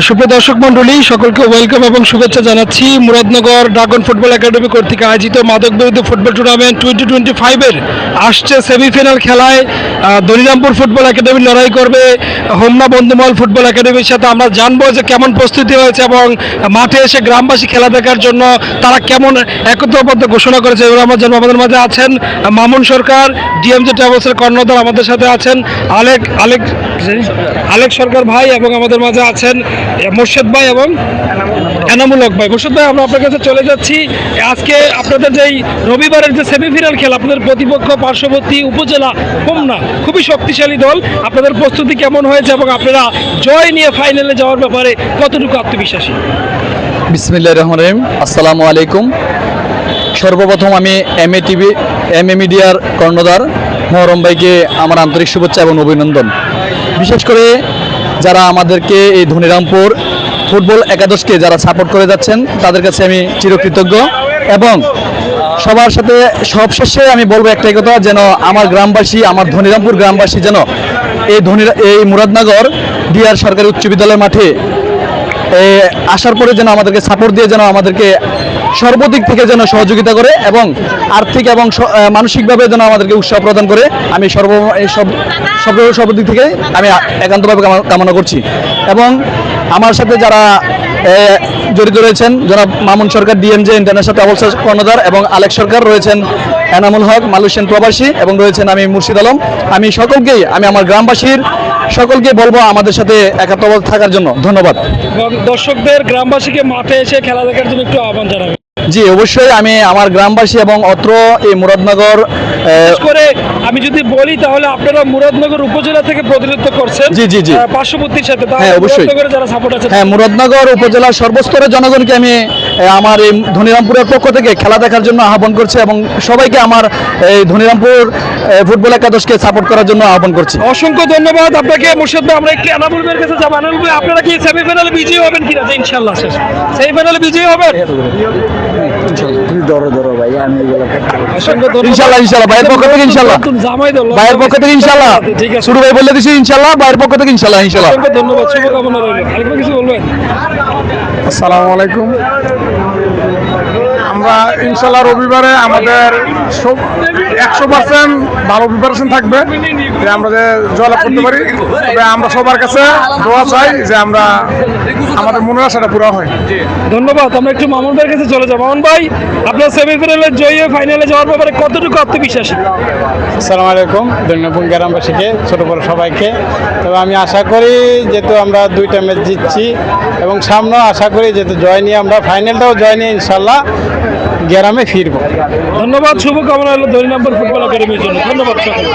সুপ্রিয় দর্শক মণ্ডলী, সকলকে ওয়েলকাম এবং শুভেচ্ছা জানাচ্ছি। মুরাদনগর ড্রাগন ফুটবল একাডেমি কর্তৃক আয়োজিত মাদক বিরোধী ফুটবল টুর্নামেন্ট 2025-এর আসছে সেমিফাইনাল খেলায় দলিরামপুর ফুটবল একাডেমি লড়াই করবে হোমনা বন্ধুমহল ফুটবল একাডেমির সাথে। আমরা জানবো যে কেমন প্রস্তুতি হয়েছে এবং মাঠে এসে গ্রামবাসী খেলা দেখার জন্য তারা কেমন একত্রবদ্ধ ঘোষণা করেছে এগুলো আমরা জানবো। আমাদের মাঝে আছেন মামুন সরকার, ডিএমজে ট্রাভেলসের কর্ণধার, আমাদের সাথে আছেন আলেক সরকার ভাই, এবং আমাদের মাঝে আছেন মোর্শেদ ভাই এবং এনামুল হক ভাই। মোর্শেদ ভাই, আমরা আপনার কাছে চলে যাচ্ছি। আজকে আপনাদের যেই রবিবারের যে সেমিফাইনাল খেলা, আপনাদের প্রতিপক্ষ পার্শ্ববর্তী উপজেলা হোমনা, খুবই শক্তিশালী দল। আপনাদের প্রস্তুতি কেমন হয়েছে এবং আপনারা জয় নিয়ে ফাইনালে যাওয়ার ব্যাপারে কতটুকু আত্মবিশ্বাসী? বিসমিল্লাহির রহমানির রহিম। আসসালামু আলাইকুম। সর্বপ্রথম আমি এমএ মিডিয়ার কর্ণধার মহরম ভাইকে আমার আন্তরিক শুভেচ্ছা এবং অভিনন্দন। বিশেষ করে যারা আমাদেরকে এই ধনিরামপুর ফুটবল একাদশকে যারা সাপোর্ট করে যাচ্ছেন তাদের কাছে আমি চিরকৃতজ্ঞ। এবং সবার সাথে সবশেষে আমি বলবো একটাই কথা, যেন আমার গ্রামবাসী, আমার ধনিরামপুর গ্রামবাসী যেন এই মুরাদনগর ডিআর সরকারি উচ্চ বিদ্যালয়ের মাঠে আসার পরে যেন আমাদেরকে সাপোর্ট দিয়ে যেন আমাদেরকে সর্বদিক থেকে যেন সহযোগিতা করে এবং আর্থিক এবং মানসিকভাবে যেন আমাদেরকে উৎসাহ প্রদান করে। আমি সর্বদিক থেকে আমি একান্তভাবে কামনা করছি। এবং আমার সাথে যারা জড়িত রয়েছেন, যারা মামুন সরকার ডিএমজে ইন্টারন্যাশনাল ট্রাভেলস কর্ণধার, এবং আলেক সরকার রয়েছেন, এনামুল হক মালয়েশিয়ান প্রবাসী, এবং রয়েছেন আমি মুর্শিদ আলম। আমি সকলকেই, আমি আমার গ্রামবাসীর সকলকে বলবো আমাদের সাথে একাত্মবদ্ধ থাকার জন্য। ধন্যবাদ। দর্শকদের গ্রামবাসীকে মাঠে এসে খেলা দেখার জন্য একটু আহ্বান জানাবেন। জি, অবশ্যই আমি আমার গ্রামবাসী এবং অত্র এই মুরাদনগর করে আমি যদি বলি তাহলে আপনারা মুরাদনগর উপজেলা থেকে প্রতিনিধিত্ব করছেন। জি জি জি, পার্শ্ববর্তীর সাথে। হ্যাঁ, অবশ্যই। যারা সাপোর্ট আছে, হ্যাঁ, মুরাদনগর উপজেলার সর্বস্তরের জনগণকে আমি আমার এই ধনিরামপুরের পক্ষ থেকে খেলা দেখার জন্য আহ্বান করছি এবং সবাইকে আমার এই ধনিরামপুর ফুটবল একাদশকে সাপোর্ট করার জন্য আহ্বান করছি। অসংখ্য ধন্যবাদ আপনাকে মোর্শেদ ভাই। আমরা একটু এনামুল ভাইয়ের কাছে যাবো। এনামুল ভাই, আপনারা কি সেমিফাইনালে বিজয়ী হবেন কিনা? ইনশাআল্লাহ সেমিফাইনালে বিজয়ী হবেন। ইনশাআল্লাহ ভাইয়ের পক্ষ থেকে ইনশাআল্লাহ, ভাইয়ের পক্ষ থেকে ইনশাআল্লাহ। শুরু ভাই বলে দিছি ইনশাআল্লাহ, ভাইয়ের পক্ষ থেকে ইনশাআল্লাহ। ধন্যবাদ, শুভকামনা রইল। আরেকবার কিছু বলবেন? আসসালামু আলাইকুম। আমরা ইনশাল্লাহ রবিবারে আমাদের 100% ভালো প্রিপারেশন থাকবে যে আমরা যে জয়লাভ করতে পারি। তবে আমরা সবার কাছে দোয়া চাই যে আমরা আমাদের মনের আশাটা পুরো হয়। ধন্যবাদ। আমরা একটু মামুন ভাইয়ের কাছে চলে যাবো। মামুন ভাই, আপনার সেমিফাইনালে জয়ী হয়ে ফাইনালে যাওয়ার ব্যাপারে কতটুকু আত্মবিশ্বাসী? আসসালামু আলাইকুম দৈনন্দিন গ্রামবাসীকে, ছোটো বড় সবাইকে। তবে আমি আশা করি যেহেতু আমরা 2টা ম্যাচ জিতছি এবং সামনেও আশা করি যেহেতু জয় নিয়ে আমরা ফাইনালটাও জয় নিয়ে ইনশাল্লাহ গ্রামে ফিরবো। ধন্যবাদ, শুভকামনা হলো দলিরামপুর ফুটবল একাডেমির জন্য। ধন্যবাদ সকলকে।